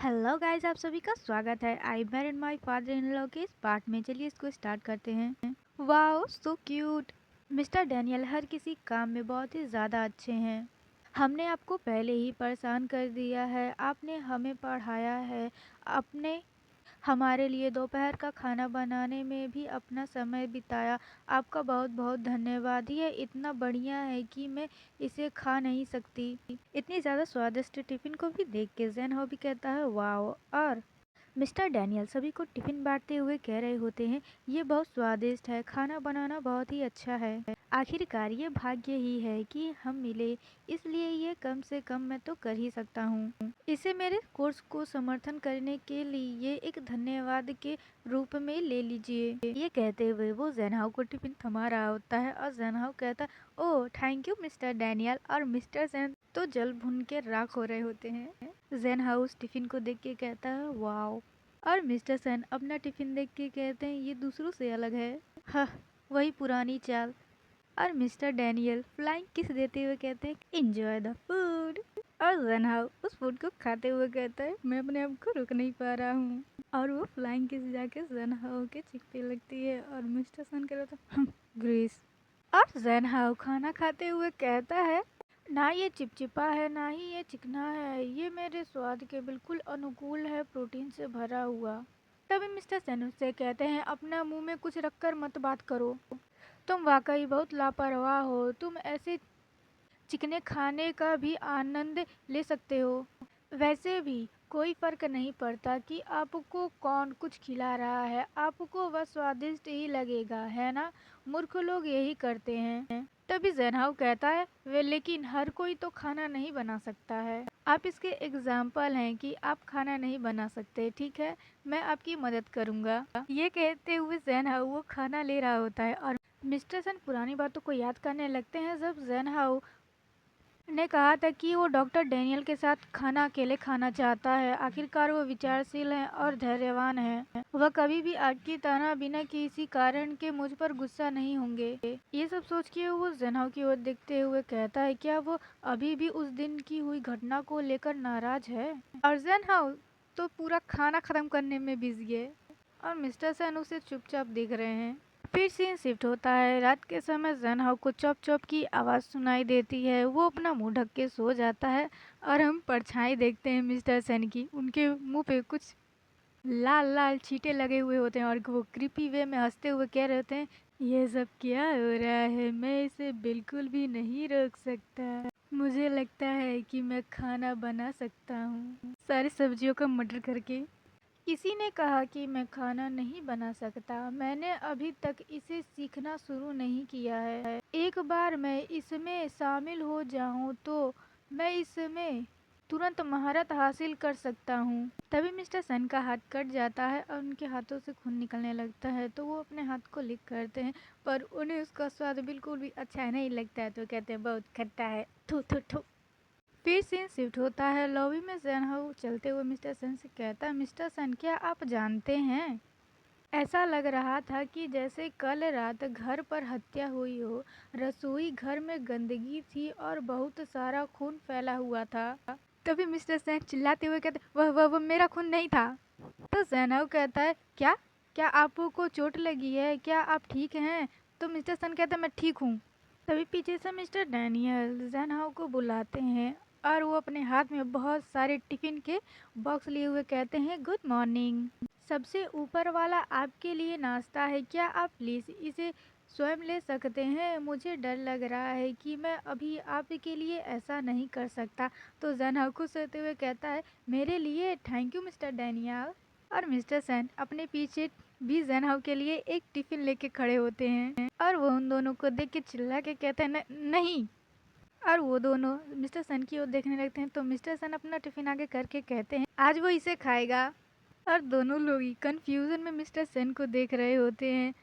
Hello guys, आप सभी का स्वागत है। I married my father in law के इस पार्ट में। चलिए इसको स्टार्ट करते हैं। Wow so cute. Mister Daniel हर किसी काम में बहुत ही ज़्यादा अच्छे हैं। हमने आपको पहले ही परेशान कर दिया है, आपने हमें पढ़ाया है, आपने हमारे लिए दोपहर का खाना बनाने में भी अपना समय बिताया। आपका बहुत बहुत धन्यवाद। ये इतना बढ़िया है कि मैं इसे खा नहीं सकती। इतनी ज़्यादा स्वादिष्ट टिफ़िन को भी देख के ज़ेन हो भी कहता है वाओ। और मिस्टर डैनियल सभी को टिफिन बांटते हुए कह रहे होते हैं, ये बहुत स्वादिष्ट है, खाना बनाना बहुत ही अच्छा है। आखिरकार ये भाग्य ही है कि हम मिले, इसलिए ये कम से कम मैं तो कर ही सकता हूँ। इसे मेरे कोर्स को समर्थन करने के लिए एक धन्यवाद के रूप में ले लीजिए। ये कहते हुए वो जेनहाउ को टिफिन थमा रहा होता है और जेनहाउ कहता, oh thank you mister Daniel. और मिस्टर जेन तो जल भुन के राख हो रहे होते हैं। जेन हाउस टिफिन को देख के कहता है वाओ। और मिस्टर सन अपना टिफिन देख के कहते हैं ये दूसरों से अलग है। हाँ, वही पुरानी चाल। और मिस्टर डैनियल फ्लाइंग किस देते हुए कहते हैं एंजॉय द फूड। और जेन हाउ उस फूड को खाते हुए कहता है मैं अपने आप को रोक नहीं पा रहा हूँ। और वो फ्लाइंग किस जाके जेन हाउ के चिक पे लगती है और मिस्टर सन कहता है ग्रेस। और जेन हाउ खाना खाते हुए कहता है ना ये चिपचिपा है ना ही ये चिकना है, ये मेरे स्वाद के बिल्कुल अनुकूल है, प्रोटीन से भरा हुआ। तभी मिस्टर सेन से कहते हैं अपना मुंह में कुछ रखकर मत बात करो, तुम वाकई बहुत लापरवाह हो। तुम ऐसे चिकने खाने का भी आनंद ले सकते हो। वैसे भी कोई फर्क नहीं पड़ता कि आपको कौन कुछ खिला रहा है, आपको वह स्वादिष्ट ही लगेगा, है ना? मूर्ख लोग यही करते हैं। तभी जेनहाउ कहता है वे लेकिन हर कोई तो खाना नहीं बना सकता है। आप इसके एग्जाम्पल हैं कि आप खाना नहीं बना सकते। ठीक है, मैं आपकी मदद करूंगा। ये कहते हुए जेनहाउ वो खाना ले रहा होता है और मिस्टर सन पुरानी बातों को याद करने लगते हैं जब जेनहाउ ने कहा था कि वो डॉक्टर डैनियल के साथ खाना अकेले खाना चाहता है। आखिरकार वो विचारशील है और धैर्यवान है। वह कभी भी आपकी तरह बिना किसी कारण के मुझ पर गुस्सा नहीं होंगे। ये सब सोच के वो जेनहाउ की ओर देखते हुए कहता है क्या वो अभी भी उस दिन की हुई घटना को लेकर नाराज है? और जेनहाउ तो पूरा खाना खत्म करने में बिजी है और मिस्टर सन उसे चुपचाप देख रहे हैं। फिर सीन शिफ्ट होता है। रात के समय जेनहाउ को चॉप चॉप की आवाज़ सुनाई देती है। वो अपना मुंह ढक के सो जाता है और हम परछाई देखते हैं मिस्टर सन की। उनके मुंह पे कुछ लाल लाल छींटे लगे हुए होते हैं और वो क्रीपी वे में हंसते हुए कह रहे होते हैं ये सब क्या हो रहा है, मैं इसे बिल्कुल भी नहीं रोक सकता। मुझे लगता है कि मैं खाना बना सकता हूँ सारी सब्जियों का मटर करके। किसी ने कहा कि मैं खाना नहीं बना सकता। मैंने अभी तक इसे सीखना शुरू नहीं किया है। एक बार मैं इसमें शामिल हो जाऊं तो मैं इसमें तुरंत महारत हासिल कर सकता हूं। तभी मिस्टर सन का हाथ कट जाता है और उनके हाथों से खून निकलने लगता है तो वो अपने हाथ को लिक करते हैं, पर उन्हें उसका स्वाद बिल्कुल भी अच्छा नहीं लगता है तो कहते हैं बहुत खट्टा है, थू थू थू। फिर सीन शिफ्ट होता है। लॉबी में जेनहाउ चलते हुए मिस्टर सन से कहता है मिस्टर सन क्या आप जानते हैं, ऐसा लग रहा था कि जैसे कल रात घर पर हत्या हुई हो। रसोई घर में गंदगी थी और बहुत सारा खून फैला हुआ था। तभी मिस्टर सन चिल्लाते हुए कहते वह मेरा खून नहीं था। तो जेनहाउ कहता है क्या क्या आपको चोट लगी है, क्या आप ठीक हैं? तो मिस्टर सन कहता है मैं ठीक हूँ। तभी पीछे से मिस्टर डैनियल जेनहाउ को बुलाते हैं और वो अपने हाथ में बहुत सारे टिफिन के बॉक्स लिए हुए कहते हैं गुड मॉर्निंग। सबसे ऊपर वाला आपके लिए नाश्ता है, क्या आप प्लीज़ इसे स्वयं ले सकते हैं? मुझे डर लग रहा है कि मैं अभी आपके लिए ऐसा नहीं कर सकता। तो जेनहाउ खुश होते हुए कहता है मेरे लिए थैंक यू मिस्टर डैनियल। और मिस्टर सन अपने पीछे भी जेनहाउ के लिए एक टिफिन लेके खड़े होते हैं और वो उन दोनों को देख के चिल्ला के कहते हैं नहीं। और वो दोनों मिस्टर सन की ओर देखने लगते हैं तो मिस्टर सन अपना टिफिन आगे करके कहते हैं आज वो इसे खाएगा। और दोनों लोग ही कंफ्यूजन में मिस्टर सन को देख रहे होते हैं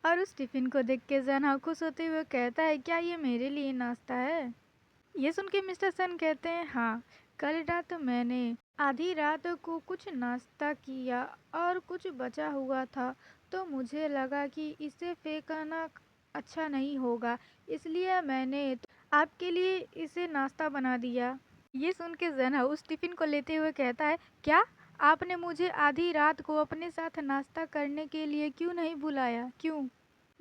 और उस टिफिन को देख के जेनहाउ खुश होते हुए कहता है क्या ये मेरे लिए नाश्ता है? ये सुन के मिस्टर सन कहते हैं हाँ, कल रात मैंने आधी रात को कुछ नाश्ता किया और कुछ बचा हुआ था तो मुझे लगा कि इसे फेंकना अच्छा नहीं होगा, इसलिए मैंने आपके लिए इसे नाश्ता बना दिया। ये सुन के जना उस टिफिन को लेते हुए कहता है, क्या आपने मुझे आधी रात को अपने साथ नाश्ता करने के लिए क्यों नहीं बुलाया, क्यों?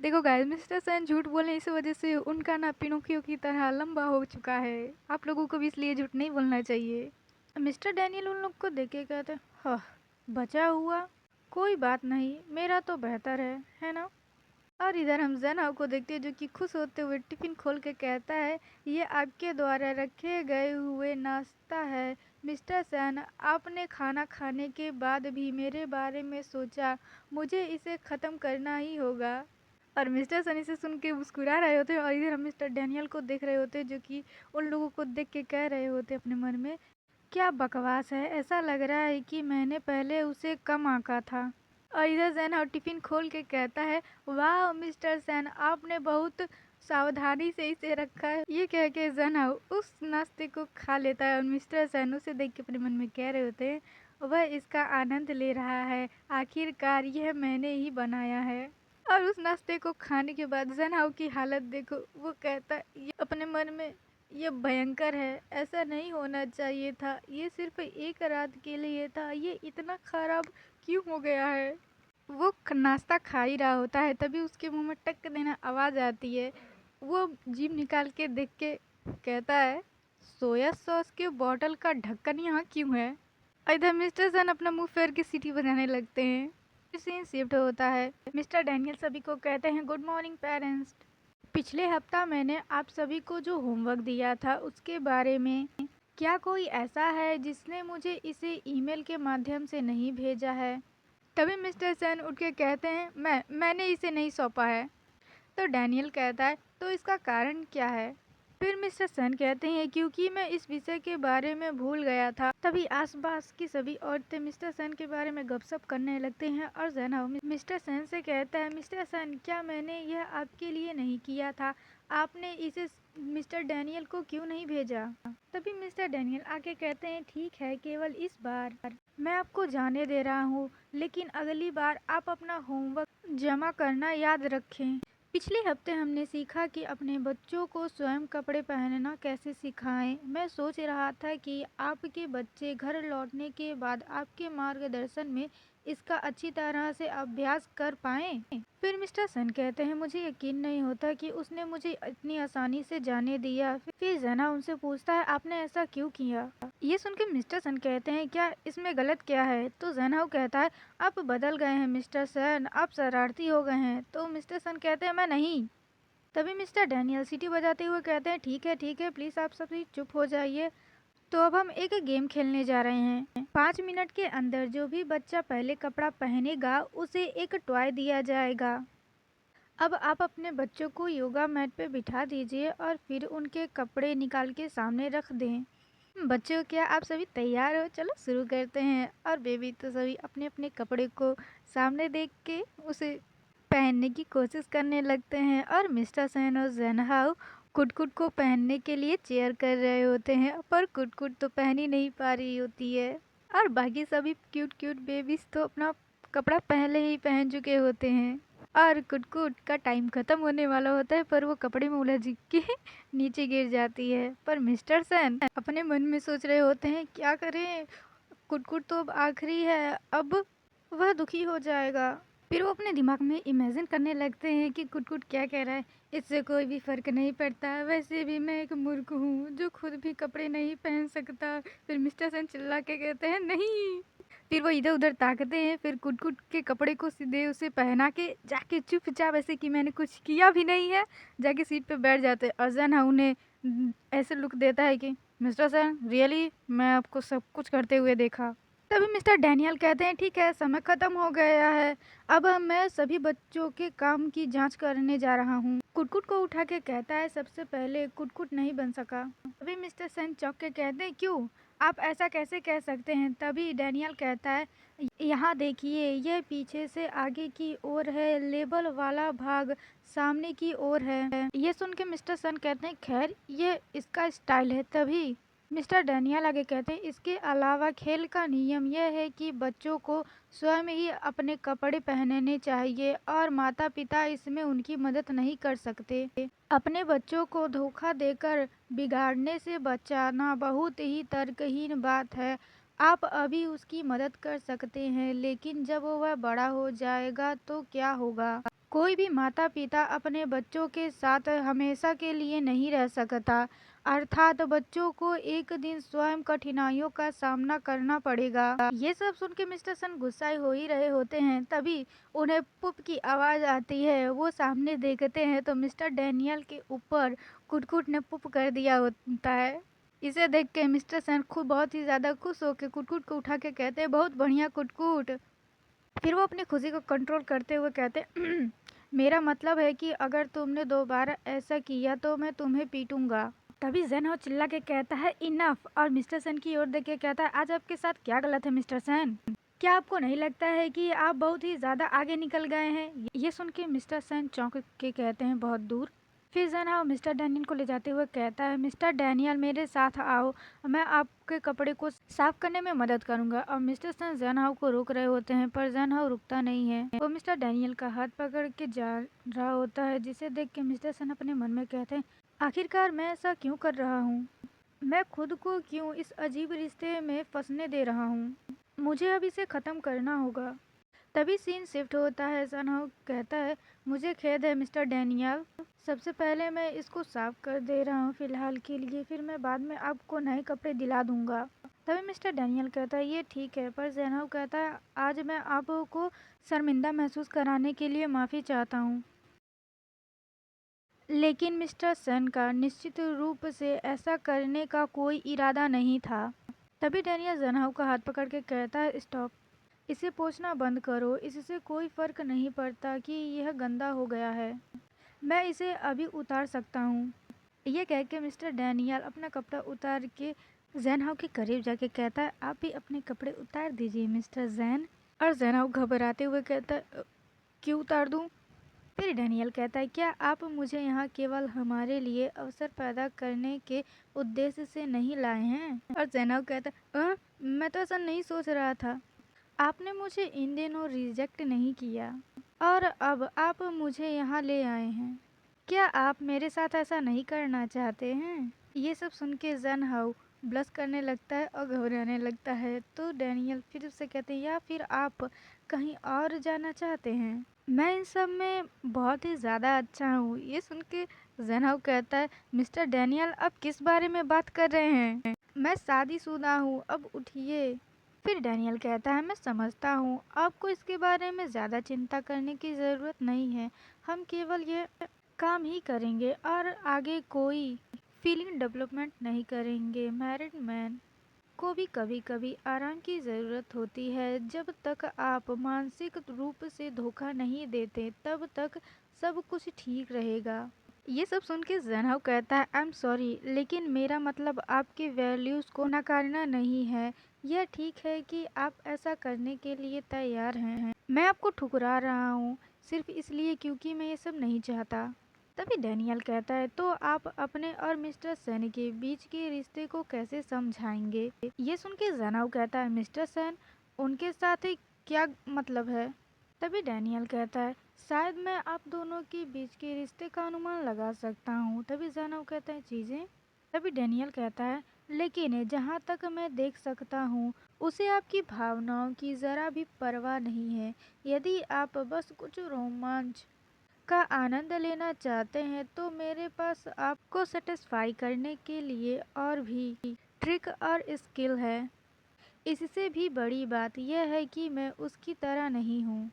देखो गाइस, मिस्टर सन झूठ बोले इस वजह से उनका ना पिनोकियो की तरह लंबा हो चुका है। आप लोगों को भी इसलिए झूठ नहीं बोलना चाहिए। मिस्टर डैनियल उन लोग को देख के कहते हैं, हाँ, बचा हुआ कोई बात नहीं, मेरा तो बेहतर है ना? और इधर हम जनाब को देखते हैं जो कि खुश होते हुए टिफिन खोल के कहता है, ये आपके द्वारा रखे गए हुए नाश्ता है मिस्टर सैन। आपने खाना खाने के बाद भी मेरे बारे में सोचा, मुझे इसे ख़त्म करना ही होगा। और मिस्टर सन इसे सुन के मुस्कुरा रहे होते हैं और इधर हम मिस्टर डैनियल को देख रहे होते हैं जो कि उन लोगों को देख के कह रहे होते अपने मन में, क्या बकवास है, ऐसा लग रहा है कि मैंने पहले उसे कम आंका था। और इधर जैन और टिफिन खोल के कहता है, वाह मिस्टर सैन, आपने बहुत सावधानी से इसे रखा है। ये कह के जना उस नाश्ते को खा लेता है और मिस्टर सैन उसे देख के अपने मन में कह रहे होते हैं, वह इसका आनंद ले रहा है, आखिरकार यह मैंने ही बनाया है। और उस नाश्ते को खाने के बाद जनाव की हालत देखो, वो कहता है ये अपने मन में, ये भयंकर है, ऐसा नहीं होना चाहिए था, ये सिर्फ एक रात के लिए था, ये इतना खराब क्यों हो गया है। वो नाश्ता खा ही रहा होता है तभी उसके मुंह में टक देना आवाज आती है। वो जीभ निकाल के देख के कहता है, सोया सॉस के बॉटल का ढक्कन यहाँ क्यों है? इधर मिस्टर सन अपना मुंह फेर के सीटी बजाने लगते हैं। सीन शिफ्ट होता है। मिस्टर डैनियल सभी को कहते हैं, गुड मॉर्निंग पेरेंट्स। पिछले हफ्ता मैंने आप सभी को जो होमवर्क दिया था उसके बारे में क्या कोई ऐसा है जिसने मुझे इसे ईमेल के माध्यम से नहीं भेजा है? तभी मिस्टर सन उठ के कहते हैं, मैंने इसे नहीं सौंपा है। तो डैनियल कहता है, तो इसका कारण क्या है? फिर मिस्टर सन कहते हैं, क्योंकि मैं इस विषय के बारे में भूल गया था। तभी आसपास की सभी औरतें मिस्टर सन के बारे में गपशप करने लगते हैं और जैनब मिस्टर सन से कहता है, मिस्टर सन, क्या मैंने यह आपके लिए नहीं किया था? आपने इसे मिस्टर डैनियल को क्यों नहीं भेजा? तभी मिस्टर डैनियल आके कहते हैं, ठीक है, केवल इस बार मैं आपको जाने दे रहा हूँ, लेकिन अगली बार आप अपना होमवर्क जमा करना याद रखें। पिछले हफ्ते हमने सीखा कि अपने बच्चों को स्वयं कपड़े पहनना कैसे सिखाएं। मैं सोच रहा था कि आपके बच्चे घर लौटने के बाद आपके मार्गदर्शन में इसका अच्छी तरह से अभ्यास कर पाएं। फिर मिस्टर सन कहते हैं, मुझे यकीन नहीं होता कि उसने मुझे इतनी आसानी से जाने दिया। फिर जना उनसे पूछता है, आपने ऐसा क्यों किया? ये सुन के मिस्टर सन कहते हैं, क्या इसमें गलत क्या है? तो जना कहता है, आप बदल गए हैं मिस्टर सन, आप शरारती हो गए हैं। तो मिस्टर सन कहते हैं, मैं नहीं। तभी मिस्टर डैनियल सीटी बजाते हुए कहते हैं, ठीक है, प्लीज़ आप सभी चुप हो जाइए। तो अब हम एक गेम खेलने जा रहे हैं। 5 मिनट के अंदर जो भी बच्चा पहले कपड़ा पहनेगा उसे एक टॉय दिया जाएगा। अब आप अपने बच्चों को योगा मैट पे बिठा दीजिए और फिर उनके कपड़े निकाल के सामने रख दें। बच्चों, क्या आप सभी तैयार हो? चलो शुरू करते हैं। और बेबी तो सभी अपने अपने कपड़े को सामने देख के उसे पहनने की कोशिश करने लगते हैं और मिस्टर सैन और जैनहाउ कुट-कुट को पहनने के लिए चेयर कर रहे होते हैं, पर कुट-कुट तो पहन ही नहीं पा रही होती है। और बाकी सभी क्यूट क्यूट बेबीज तो अपना कपड़ा पहले ही पहन चुके होते हैं और कुट-कुट का टाइम खत्म होने वाला होता है, पर वो कपड़े में उलझ के नीचे गिर जाती है। पर मिस्टर सैन अपने मन में सोच रहे होते हैं, क्या करें, कुट-कुट तो अब आखिरी है, अब वह दुखी हो जाएगा। फिर वो अपने दिमाग में इमेजिन करने लगते हैं कि कुट-कुट क्या कह रहा है, इससे कोई भी फर्क नहीं पड़ता, वैसे भी मैं एक मूर्ख हूँ जो खुद भी कपड़े नहीं पहन सकता। फिर मिस्टर सन चिल्ला के कहते हैं, नहीं। फिर वो इधर उधर ताकते हैं, फिर कुट-कुट के कपड़े को सीधे उसे पहना के जाके चुपचाप ऐसे कि मैंने कुछ किया भी नहीं है, जाके सीट पे बैठ जाते हैं। और जना उन्हें ऐसे लुक देता है कि मिस्टर सन, रियली, मैं आपको सब कुछ करते हुए देखा। तभी मिस्टर डैनियल कहते हैं, ठीक है, समय खत्म हो गया है, अब मैं सभी बच्चों के काम की जांच करने जा रहा हूँ। कुट-कुट को उठा के कहता है, सबसे पहले कुट-कुट नहीं बन सका। तभी मिस्टर सन चौंक के कहते हैं, क्यों, आप ऐसा कैसे कह सकते हैं? तभी डैनियल कहता है, यहाँ देखिए, यह पीछे से आगे की ओर है, लेबल वाला भाग सामने की ओर है। ये सुन के मिस्टर सन कहते हैं, खैर ये इसका स्टाइल है। तभी मिस्टर डैनियल आगे कहते हैं, इसके अलावा खेल का नियम यह है कि बच्चों को स्वयं ही अपने कपड़े पहनने चाहिए और माता पिता इसमें उनकी मदद नहीं कर सकते। अपने बच्चों को धोखा देकर बिगाड़ने से बचाना बहुत ही तर्कहीन बात है। आप अभी उसकी मदद कर सकते हैं, लेकिन जब वह बड़ा हो जाएगा तो क्या होगा? कोई भी माता पिता अपने बच्चों के साथ हमेशा के लिए नहीं रह सकता, अर्थात बच्चों को एक दिन स्वयं कठिनाइयों का सामना करना पड़ेगा। ये सब सुन के मिस्टर सन गुस्साए हो ही रहे होते हैं, तभी उन्हें पुप की आवाज आती है। वो सामने देखते हैं तो मिस्टर डैनियल के ऊपर कुटकुट ने पुप कर दिया होता है। इसे देख के मिस्टर सन खुद बहुत ही ज्यादा खुश होकर कुटकुट को उठा के कहते हैं, बहुत बढ़िया कुटकुट। फिर वो अपनी खुशी को कंट्रोल करते हुए कहते मेरा मतलब है कि अगर तुमने दोबारा ऐसा किया तो मैं तुम्हें पीटूंगा। तभी जेनहो चिल्ला के कहता है, इनफ, और मिस्टर सन की ओर देख के कहता है, आज आपके साथ क्या गलत है मिस्टर सन? क्या आपको नहीं लगता है कि आप बहुत ही ज्यादा आगे निकल गए हैं? ये सुन के मिस्टर सन चौंक के कहते हैं, बहुत दूर। फिर जेनहाउ मिस्टर डैनियल को ले जाते हुए कहता है, मिस्टर डैनियल मेरे साथ आओ, मैं आपके कपड़े को साफ करने में मदद करूंगा। और मिस्टर सन जेनहाउ को रोक रहे होते हैं, पर जेनहाउ रुकता नहीं है। वो मिस्टर डैनियल का हाथ पकड़ के जा रहा होता है, जिसे देख के मिस्टर सन अपने मन में कहते हैं, आखिरकार मैं ऐसा क्यों कर रहा हूँ? मैं खुद को क्यों इस अजीब रिश्ते में फंसने दे रहा हूँ? मुझे अब इसे खत्म करना होगा। तभी सीन शिफ्ट होता है। जेनहाउ कहता है, मुझे खेद है मिस्टर डैनियल, सबसे पहले मैं इसको साफ कर दे रहा हूँ फिलहाल के लिए, फिर मैं बाद में आपको नए कपड़े दिला दूंगा। तभी मिस्टर डैनियल कहता है, ये ठीक है, पर जेनहाउ कहता है, आज मैं आपको शर्मिंदा महसूस कराने के लिए माफ़ी चाहता हूँ, लेकिन मिस्टर सन का निश्चित रूप से ऐसा करने का कोई इरादा नहीं था। तभी डैनियल जेनहाउ का हाथ पकड़ के कहता है, स्टॉप, इसे पोंछना बंद करो, इससे कोई फर्क नहीं पड़ता कि यह गंदा हो गया है, मैं इसे अभी उतार सकता हूँ। ये कह के मिस्टर डैनियल अपना कपड़ा उतार के जेनहाउ के करीब जाके कहता है, आप भी अपने कपड़े उतार दीजिए मिस्टर जैन। और जेनहाउ घबराते हुए कहता है, क्यों उतार दूँ? फिर डैनियल कहता है, क्या आप मुझे यहाँ केवल हमारे लिए अवसर पैदा करने के उद्देश्य से नहीं लाए हैं? और जेनहाउ कहता है, मैं तो ऐसा नहीं सोच रहा था, आपने मुझे इन दिनों रिजेक्ट नहीं किया और अब आप मुझे यहाँ ले आए हैं, क्या आप मेरे साथ ऐसा नहीं करना चाहते हैं? ये सब सुन के जेनहाउ ब्लश करने लगता है और घबराने लगता है। तो डैनियल फिर से कहते हैं, या फिर आप कहीं और जाना चाहते हैं? मैं इन सब में बहुत ही ज़्यादा अच्छा हूँ। ये सुन के जेनहाउ कहता है, मिस्टर डैनियल आप किस बारे में बात कर रहे हैं? मैं शादीशुदा हूँ, अब उठिए। फिर डैनियल कहता है, मैं समझता हूँ आपको इसके बारे में ज़्यादा चिंता करने की ज़रूरत नहीं है, हम केवल ये काम ही करेंगे और आगे कोई फीलिंग डेवलपमेंट नहीं करेंगे। मैरिड मैन को भी कभी कभी आराम की ज़रूरत होती है, जब तक आप मानसिक रूप से धोखा नहीं देते तब तक सब कुछ ठीक रहेगा। ये सब सुन के जेनहाउ कहता है, आई एम सॉरी, लेकिन मेरा मतलब आपके वैल्यूज़ को नकारना नहीं है। यह ठीक है कि आप ऐसा करने के लिए तैयार हैं, मैं आपको ठुकरा रहा हूँ सिर्फ इसलिए क्योंकि मैं ये सब नहीं चाहता। तभी डैनियल कहता है, तो आप अपने और मिस्टर सेन के बीच के रिश्ते को कैसे समझाएंगे? ये सुन के जेनहाउ कहता है, मिस्टर सेन, उनके साथ ही क्या मतलब है? तभी डैनियल कहता है, शायद मैं आप दोनों के बीच के रिश्ते का अनुमान लगा सकता हूँ। तभी जेनहाउ कहता है, चीजें? तभी डैनियल कहता है, लेकिन जहाँ तक मैं देख सकता हूँ उसे आपकी भावनाओं की जरा भी परवाह नहीं है। यदि आप बस कुछ रोमांच का आनंद लेना चाहते हैं तो मेरे पास आपको सेटिस्फाई करने के लिए और भी ट्रिक और स्किल है। इससे भी बड़ी बात यह है कि मैं उसकी तरह नहीं हूँ,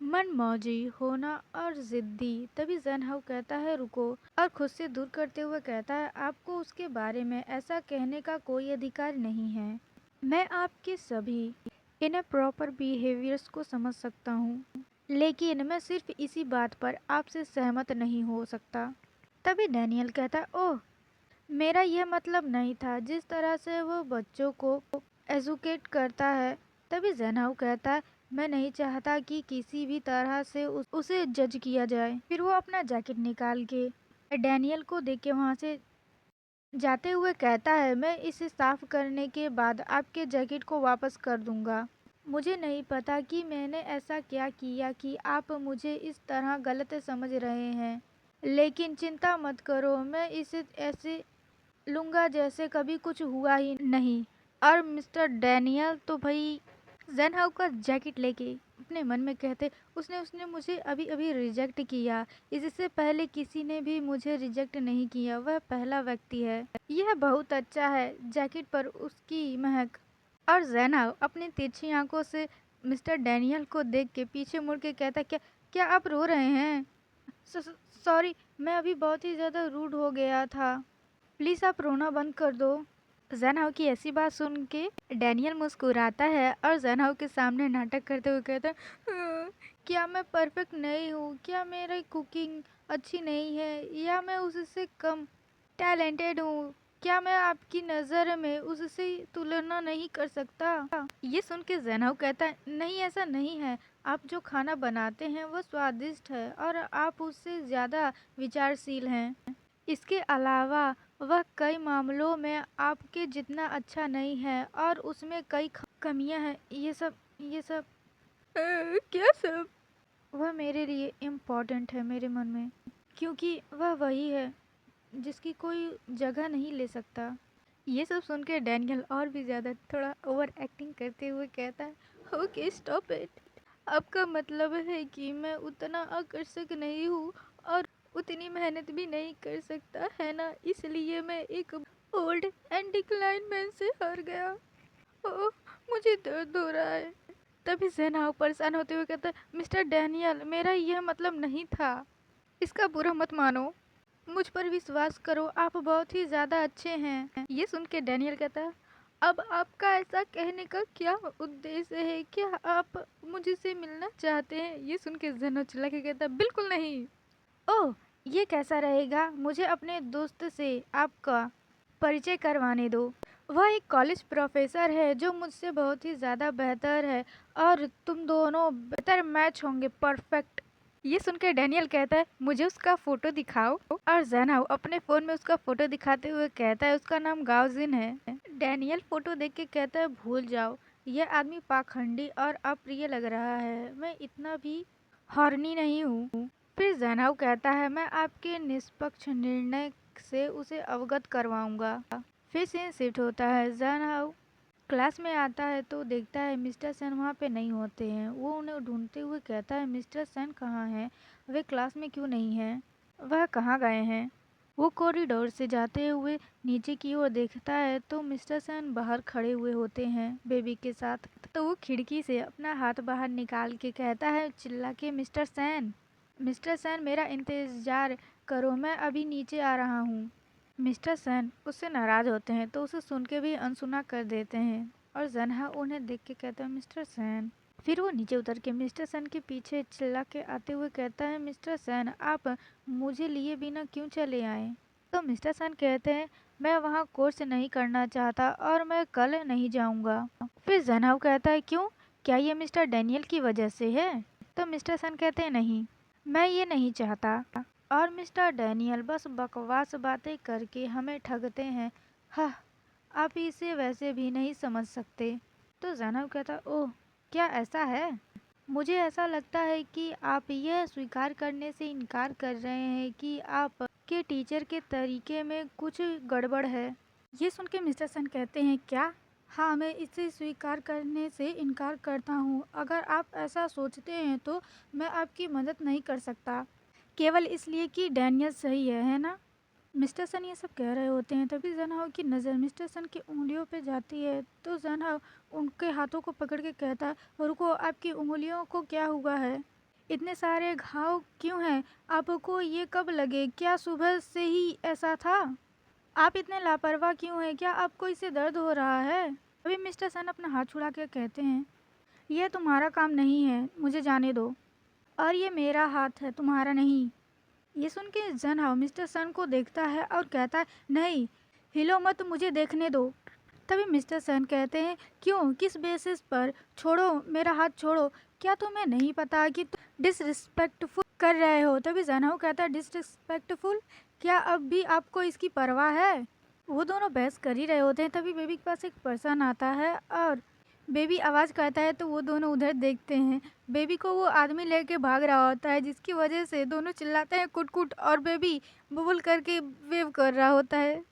मनमौजी होना और जिद्दी। तभी जेनहाउ कहता है, रुको, और खुद से दूर करते हुए कहता है, आपको उसके बारे में ऐसा कहने का कोई अधिकार नहीं है। मैं आपके सभी इनप्रॉपर बिहेवियर्स को समझ सकता हूँ, लेकिन मैं सिर्फ इसी बात पर आपसे सहमत नहीं हो सकता। तभी डैनियल कहता है, ओह, मेरा यह मतलब नहीं था जिस तरह से वो बच्चों को एजुकेट करता है। तभी जेनहाउ कहता है, मैं नहीं चाहता कि किसी भी तरह से उसे जज किया जाए। फिर वो अपना जैकेट निकाल के डैनियल को देख के वहाँ से जाते हुए कहता है, मैं इसे साफ करने के बाद आपके जैकेट को वापस कर दूंगा। मुझे नहीं पता कि मैंने ऐसा क्या किया कि आप मुझे इस तरह गलत समझ रहे हैं, लेकिन चिंता मत करो, मैं इसे ऐसे लूँगा जैसे कभी कुछ हुआ ही नहीं। और मिस्टर डैनियल तो भाई ज़ेनहाउ का जैकेट लेके अपने मन में कहते, उसने उसने मुझे अभी अभी रिजेक्ट किया। इससे पहले किसी ने भी मुझे रिजेक्ट नहीं किया, वह पहला व्यक्ति है। यह बहुत अच्छा है, जैकेट पर उसकी महक। और ज़ेनहाउ अपनी तिरछी आंखों से मिस्टर डैनियल को देख के पीछे मुड़ के कहता, क्या क्या आप रो रहे हैं? सॉरी, मैं अभी बहुत ही ज़्यादा रूड हो गया था, प्लीज़ आप रोना बंद कर दो। ज़ेनहाउ की ऐसी बात सुन के डैनियल मुस्कुराता है और ज़ेनहाउ के सामने नाटक करते हुए कहता है, "हाँ, क्या मैं परफेक्ट नहीं हूँ? क्या मेरी कुकिंग अच्छी नहीं है, या मैं उससे कम टैलेंटेड हूँ? क्या मैं आपकी नज़र में उससे तुलना नहीं कर सकता?" ये सुन के ज़ेनहाउ कहता है, नहीं ऐसा नहीं है, आप जो खाना बनाते हैं वो स्वादिष्ट है और आप उससे ज़्यादा विचारशील हैं। इसके अलावा वह कई मामलों में आपके जितना अच्छा नहीं है और उसमें कई कमियां हैं। ये सब क्या सब? वह मेरे लिए इम्पोर्टेंट है मेरे मन में, क्योंकि वह वही है जिसकी कोई जगह नहीं ले सकता। ये सब सुन के डैनियल और भी ज़्यादा थोड़ा ओवर एक्टिंग करते हुए कहता है, ओके स्टॉप इट। आपका मतलब है कि मैं उतना आकर्षक नहीं हूँ और उतनी मेहनत भी नहीं कर सकता है ना, इसलिए मैं एक ओल्ड एंड डिक्लाइन मैन से हार गया। ओह, मुझे दर्द हो रहा है। तभी ज़ेनहाउ परेशान होते हुए कहता है, मिस्टर डैनियल, मेरा यह मतलब नहीं था, इसका बुरा मत मानो, मुझ पर विश्वास करो, आप बहुत ही ज़्यादा अच्छे हैं। ये सुन के डैनियल कहता है, अब आपका ऐसा कहने का क्या उद्देश्य है? क्या आप मुझसे मिलना चाहते हैं? ये सुन के जनो चिल्ला के कहता है, बिल्कुल नहीं। ओह, ये कैसा रहेगा? मुझे अपने दोस्त से आपका परिचय करवाने दो। वह एक कॉलेज प्रोफेसर है जो मुझसे बहुत ही ज़्यादा बेहतर है और तुम दोनों बेहतर मैच होंगे, परफेक्ट। ये सुनकर डैनियल कहता है, मुझे उसका फोटो दिखाओ। और ज़ेनहाउ अपने फ़ोन में उसका फोटो दिखाते हुए कहता है, उसका नाम गाओजिन है। डैनियल फोटो देख के कहता है, भूल जाओ, यह आदमी पाखंडी और अप्रिय लग रहा है, मैं इतना भी हॉर्नी नहीं हूँ। फिर ज़ेनहाउ कहता है, मैं आपके निष्पक्ष निर्णय से उसे अवगत करवाऊंगा। फिर सीन शिफ्ट होता है। ज़ेनहाउ क्लास में आता है तो देखता है मिस्टर सेन वहाँ पे नहीं होते हैं। वो उन्हें ढूंढते हुए कहता है, मिस्टर सेन कहाँ हैं? वे क्लास में क्यों नहीं हैं? वह कहाँ गए हैं? वो कॉरिडोर से जाते हुए नीचे की ओर देखता है तो मिस्टर सेन बाहर खड़े हुए होते हैं बेबी के साथ। तो वो खिड़की से अपना हाथ बाहर निकाल के कहता है चिल्ला के, मिस्टर सेन, मिस्टर सेन, मेरा इंतज़ार करो, मैं अभी नीचे आ रहा हूँ। मिस्टर सेन उससे नाराज़ होते हैं तो उसे सुन के भी अनसुना कर देते हैं और ज़ेनहाउ उन्हें देख के कहता है, मिस्टर सेन। फिर वो नीचे उतर के मिस्टर सेन के पीछे चिल्ला के आते हुए कहता है, मिस्टर सेन, आप मुझे लिए बिना क्यों चले आए? तो मिस्टर सेन कहते हैं, मैं वहाँ कोर्स नहीं करना चाहता और मैं कल नहीं जाऊँगा। फिर ज़ेनहाउ कहता है, क्यों? क्या ये मिस्टर डैनियल की वजह से है? तो मिस्टर सेन कहते हैं, नहीं, मैं ये नहीं चाहता। और मिस्टर डैनियल बस बकवास बातें करके हमें ठगते हैं। हाँ, आप इसे वैसे भी नहीं समझ सकते। तो ज़ेनब कहता, ओह, क्या ऐसा है? मुझे ऐसा लगता है कि आप यह स्वीकार करने से इनकार कर रहे हैं कि आप के टीचर के तरीके में कुछ गड़बड़ है। ये सुन के मिस्टर सन कहते हैं, क्या? हाँ, मैं इसे स्वीकार करने से इनकार करता हूँ। अगर आप ऐसा सोचते हैं तो मैं आपकी मदद नहीं कर सकता, केवल इसलिए कि डैनियल सही है ना? मिस्टर सन ये सब कह रहे होते हैं तभी ज़ेनहाउ की नज़र मिस्टर सन की उंगलियों पे जाती है तो ज़ेनहाउ उनके हाथों को पकड़ के कहता है, रुको, आपकी उंगलियों को क्या हुआ है? इतने सारे घाव क्यों हैं? आपको ये कब लगे? क्या सुबह से ही ऐसा था? आप इतने लापरवाह क्यों हैं? क्या आपको इससे दर्द हो रहा है? अभी मिस्टर सन अपना हाथ छुड़ा के कहते हैं, यह तुम्हारा काम नहीं है, मुझे जाने दो। और ये मेरा हाथ है, तुम्हारा नहीं। ये सुन के ज़ेनहाउ मिस्टर सन को देखता है और कहता है, नहीं, हिलो मत, मुझे देखने दो। तभी मिस्टर सन कहते हैं, क्यों? किस बेसिस पर? छोड़ो, मेरा हाथ छोड़ो। क्या तुम्हें नहीं पता कि तुम डिसरिस्पेक्टफुल कर रहे हो? तभी ज़ेनहाउ कहता है, डिसरिस्पेक्टफुल? क्या अब भी आपको इसकी परवाह है? वो दोनों बहस कर ही रहे होते हैं, तभी बेबी के पास एक पर्सन आता है और बेबी आवाज़ करता है तो वो दोनों उधर देखते हैं। बेबी को वो आदमी लेके भाग रहा होता है, जिसकी वजह से दोनों चिल्लाते हैं कुट कुट, और बेबी बबुल करके वेव कर रहा होता है।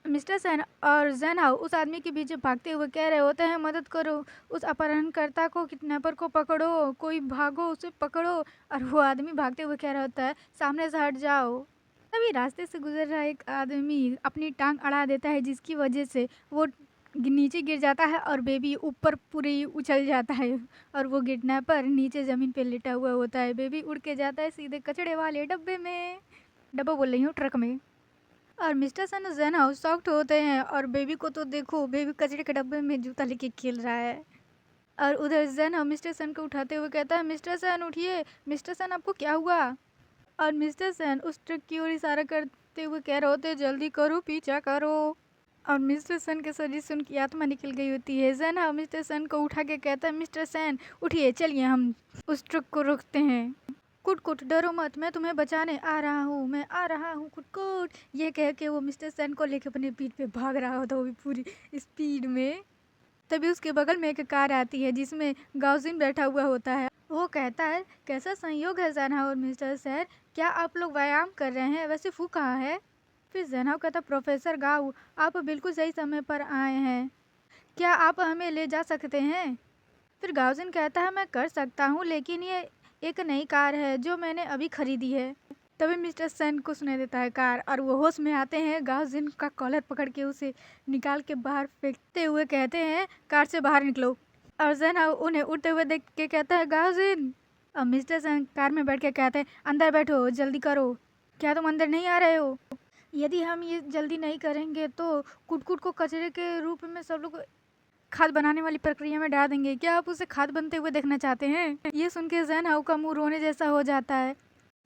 मिस्टर सेन और जेन हाउ उस आदमी के पीछे भागते हुए कह रहे होते हैं, मदद करो, उस अपहरणकर्ता को, किडनैपर को पकड़ो, कोई भागो उसे पकड़ो। और वो आदमी भागते हुए कह रहा होता है, सामने से हट जाओ। तभी रास्ते से गुजर रहा एक आदमी अपनी टांग अड़ा देता है, जिसकी वजह से वो नीचे गिर जाता है और बेबी ऊपर पूरी उछल जाता है, और वो किडनैपर नीचे ज़मीन पे लेटा हुआ होता है। बेबी उड़ के जाता है सीधे कचड़े वाले डब्बे में, डब्बा बोल रही हूँ, ट्रक में। और मिस्टर सन और जेन हाउस शॉक्ड होते हैं, और बेबी को तो देखो, बेबी कचरे के डब्बे में जूता लेके खेल रहा है। और उधर जेन हाउ मिस्टर सन को उठाते हुए कहता है, मिस्टर सन उठिए, मिस्टर सन आपको क्या हुआ। और मिस्टर सन उस ट्रक की ओर इशारा करते हुए कह रहे होते, जल्दी करो, पीछा करो। और मिस्टर सन के शरीर से उनकी आत्मा निकल गई होती है। जेन हाउ मिस्टर सन को उठा के कहता है, मिस्टर सन उठिए, चलिए हम उस ट्रक को रोकते हैं। कुट कुट डरो मत, मैं तुम्हें बचाने आ रहा हूँ, मैं आ रहा हूँ कुट कुट। ये कह के वो मिस्टर सन को लेकर अपने पीठ पे भाग रहा होता है, वो भी पूरी स्पीड में। तभी उसके बगल में एक कार आती है, जिसमें गाउजिन बैठा हुआ होता है। वो कहता है, कैसा संयोग है जना और मिस्टर सर, क्या आप लोग व्यायाम कर रहे हैं, वैसे फू कहाँ है। फिर जना कहता, प्रोफेसर गाऊ, आप बिल्कुल सही समय पर आए हैं, क्या आप हमें ले जा सकते हैं। फिर गाउजिन कहता है, मैं कर सकता हूँ, लेकिन ये एक नई कार है जो मैंने अभी खरीदी है। तभी मिस्टर सन को सुनाई देता है कार, और वो होश में आते हैं। गाउजिन का कॉलर पकड़ के उसे निकाल के बाहर फेंकते हुए कहते हैं, कार से बाहर निकलो। और सन उन्हें उड़ते हुए देख के कहता है, गाउजिन। और मिस्टर सन कार में बैठ के कहते हैं, अंदर बैठो, जल्दी करो, क्या तुम अंदर नहीं आ रहे हो। यदि हम ये जल्दी नहीं करेंगे तो कुटकुट को कचरे के रूप में सब लोग खाद बनाने वाली प्रक्रिया में डाल देंगे, क्या आप उसे खाद बनते हुए देखना चाहते हैं। ये सुन के जैन हाउ का मुंह रोने जैसा हो जाता है।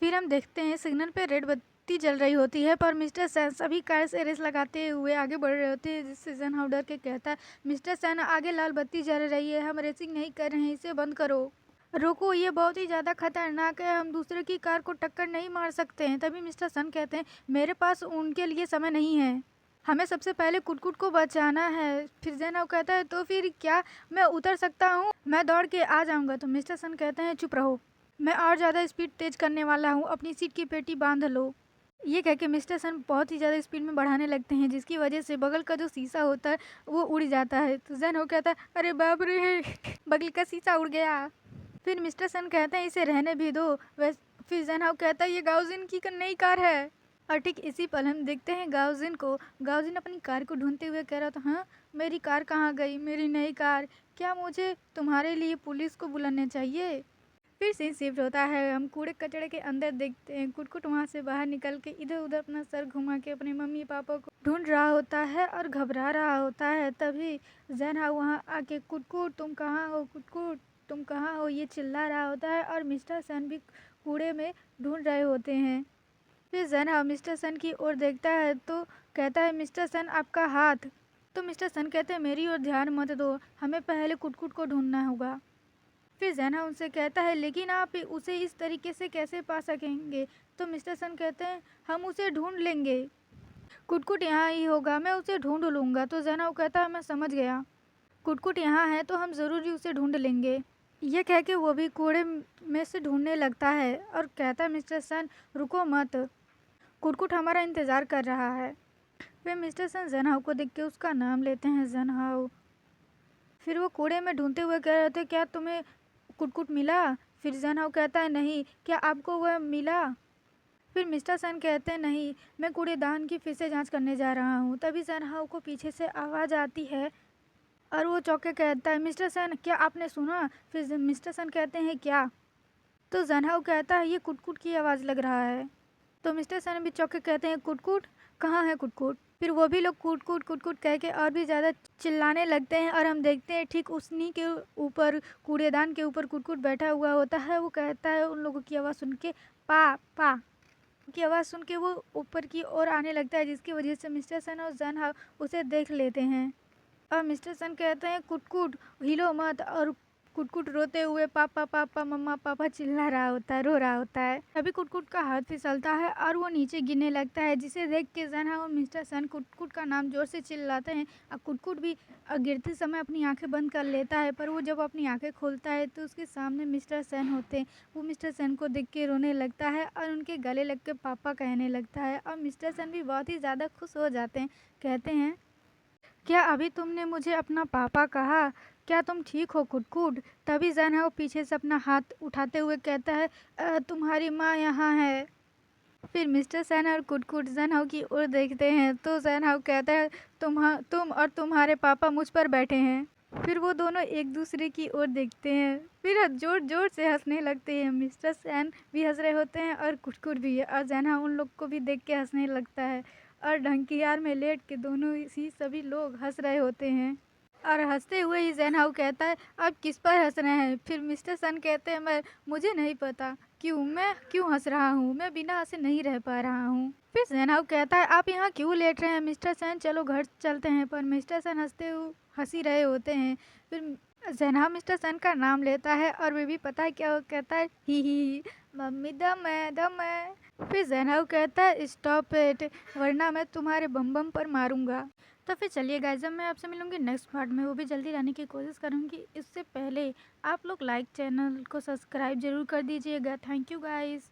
फिर हम देखते हैं सिग्नल पे रेड बत्ती जल रही होती है, पर मिस्टर सैन सभी कार से रेस लगाते हुए आगे बढ़ रहे होते हैं, जिससे जैन हाउ डर के कहता है, मिस्टर सैन आगे लाल बत्ती जल रही है, हम रेसिंग नहीं कर रहे हैं, इसे बंद करो, रोको, ये बहुत ही ज़्यादा खतरनाक है, हम दूसरे की कार को टक्कर नहीं मार सकते हैं। तभी मिस्टर सन कहते हैं, मेरे पास उनके लिए समय नहीं है, हमें सबसे पहले कुटकुट को बचाना है। फिर जैनब कहता है, तो फिर क्या मैं उतर सकता हूँ, मैं दौड़ के आ जाऊँगा। तो मिस्टर सन कहते हैं, चुप रहो, मैं और ज़्यादा स्पीड तेज करने वाला हूँ, अपनी सीट की पेटी बांध लो। ये कह के मिस्टर सन बहुत ही ज़्यादा स्पीड में बढ़ाने लगते हैं, जिसकी वजह से बगल का जो शीशा होता है वो उड़ जाता है। तो जैन हो कहता है, अरे बाप रे, बगल का शीशा उड़ गया। फिर मिस्टर सन कहते हैं, इसे रहने भी दो। वैसे फिर जैन हाउ कहता है, ये गाउजिन की नई कार है। और ठीक इसी पल हम देखते हैं गाउजिन को। गाउजिन अपनी कार को ढूंढते हुए कह रहा था, हाँ मेरी कार कहाँ गई, मेरी नई कार, क्या मुझे तुम्हारे लिए पुलिस को बुलाना चाहिए। फिर सीन शिफ्ट होता है, हम कूड़े कचड़े के अंदर देखते हैं कुटकुट वहाँ से बाहर निकल के इधर उधर अपना सर घुमा के अपने मम्मी पापा को ढूंढ रहा होता है और घबरा रहा होता है। तभी जैनहा वहाँ आके, कुटकुट तुम कहाँ हो, कुटकुट तुम कहाँ हो, ये चिल्ला रहा होता है, और मिस्टर सन भी कूड़े में ढूंढ रहे होते हैं। फिर जैनहा मिस्टर सन की ओर देखता है तो कहता है, मिस्टर सन आपका हाथ। तो मिस्टर सन कहते हैं, मेरी ओर ध्यान मत दो, हमें पहले कुटकुट को ढूंढना होगा। फिर जैनहा उनसे कहता है, लेकिन आप उसे इस तरीके से कैसे पा सकेंगे। तो मिस्टर सन कहते हैं, हम उसे ढूंढ लेंगे, कुटकुट यहाँ ही होगा, मैं उसे ढूंढ लूँगा। तो जैनहा कहता है, मैं समझ गया, कुटकुट यहाँ है तो हम ज़रूर ही उसे ढूंढ लेंगे। ये कह के वो भी कूड़े में से ढूंढने लगता है और कहता है, मिस्टर सन रुको मत, कुटकुट हमारा इंतज़ार कर रहा है। फिर मिस्टर सन जैनहाउ को देख के उसका नाम लेते हैं, जैनहाउ। फिर वो कूड़े में ढूंढते हुए कह रहे थे, क्या तुम्हें कुटकुट मिला। फिर जैनहाउ कहता है, नहीं, क्या आपको वह मिला। फिर मिस्टर सन कहते हैं, नहीं, मैं कूड़ेदान की फिर से जांच करने जा रहा हूँ। तभी जैनहाउ को पीछे से आवाज़ आती है और वो चौंक के कहता है, मिस्टर सन क्या आपने सुना। फिर मिस्टर सन कहते हैं, क्या। तो जैनहाउ कहता है, ये कुटकुट की आवाज़ लग रहा है। तो मिस्टर सन भी चौंक के कहते हैं, कुटकुट कहाँ है कुटकुट। फिर वो भी लोग कुट कुट कुट कुट कह के और भी ज़्यादा चिल्लाने लगते हैं, और हम देखते हैं ठीक उसी के ऊपर, कूड़ेदान के ऊपर कुटकुट बैठा हुआ होता है। वो कहता है, उन लोगों की आवाज़ सुन के, पा पा की आवाज़ सुन के वो ऊपर की ओर आने लगता है, जिसकी वजह से मिस्टर सन और जैनहाउ उसे देख लेते हैं। और मिस्टर सन कहते हैं, कुटकुट हिलो मत। और कुटकुट रोते हुए पापा पापा मम्मा पापा चिल्ला रहा होता है, रो रहा होता है। तभी कुटकुट का हाथ फिसलता है और वो नीचे गिरने लगता है, जिसे देख के जना और मिस्टर सन कुटकुट का नाम जोर से चिल्लाते हैं और कुटकुट भी गिरते समय अपनी आंखें बंद कर लेता है। पर वो जब अपनी आंखें खोलता है तो उसके सामने मिस्टर सन होते हैं। वो मिस्टर सन को देख के रोने लगता है और उनके गले लग के पापा कहने लगता है और मिस्टर सन भी बहुत ही ज़्यादा खुश हो जाते हैं। कहते हैं, क्या अभी तुमने मुझे अपना पापा कहा? क्या तुम ठीक हो कुटकुट? तभी जना वो पीछे से अपना हाथ उठाते हुए कहता है, तुम्हारी माँ यहाँ है।" फिर मिस्टर सन और कुटकुट जना की ओर देखते हैं तो जना कहता है, तुम और तुम्हारे पापा मुझ पर बैठे हैं।" फिर वो दोनों एक दूसरे की ओर देखते हैं, फिर जोर जोर से हंसने लगते हैं। मिस्टर सन भी हंस रहे होते हैं और कुटकुट भी, और जना उन लोग को भी देख के हंसने लगता है और ढंकियार में लेट के दोनों ही सभी लोग हंस रहे होते हैं। और हंसते हुए ही ज़ेनहाउ कहता है, आप किस पर हंस रहे हैं? फिर मिस्टर सन कहते हैं, मुझे नहीं पता मैं क्यों हंस रहा हूँ, मैं बिना हंसे नहीं रह पा रहा हूँ। फिर ज़ेनहाउ कहता है, आप यहाँ क्यों लेट रहे हैं मिस्टर सन, चलो घर चलते हैं। पर मिस्टर सन हंसते हुए हंस ही रहे होते हैं। फिर ज़ेनहाउ मिस्टर सन का नाम लेता है और वे भी पता है क्या वो कहता है, ही मम्मी दम है। फिर ज़ेनहाउ कहता है, स्टॉप इट, वरना मैं तुम्हारे बम बम पर मारूंगा। तो फिर चलिए गाइस, जब मैं आपसे मिलूंगी नेक्स्ट पार्ट में, वो भी जल्दी लाने की कोशिश करूंगी। इससे पहले आप लोग लाइक चैनल को सब्सक्राइब जरूर कर दीजिएगा। Thank you guys.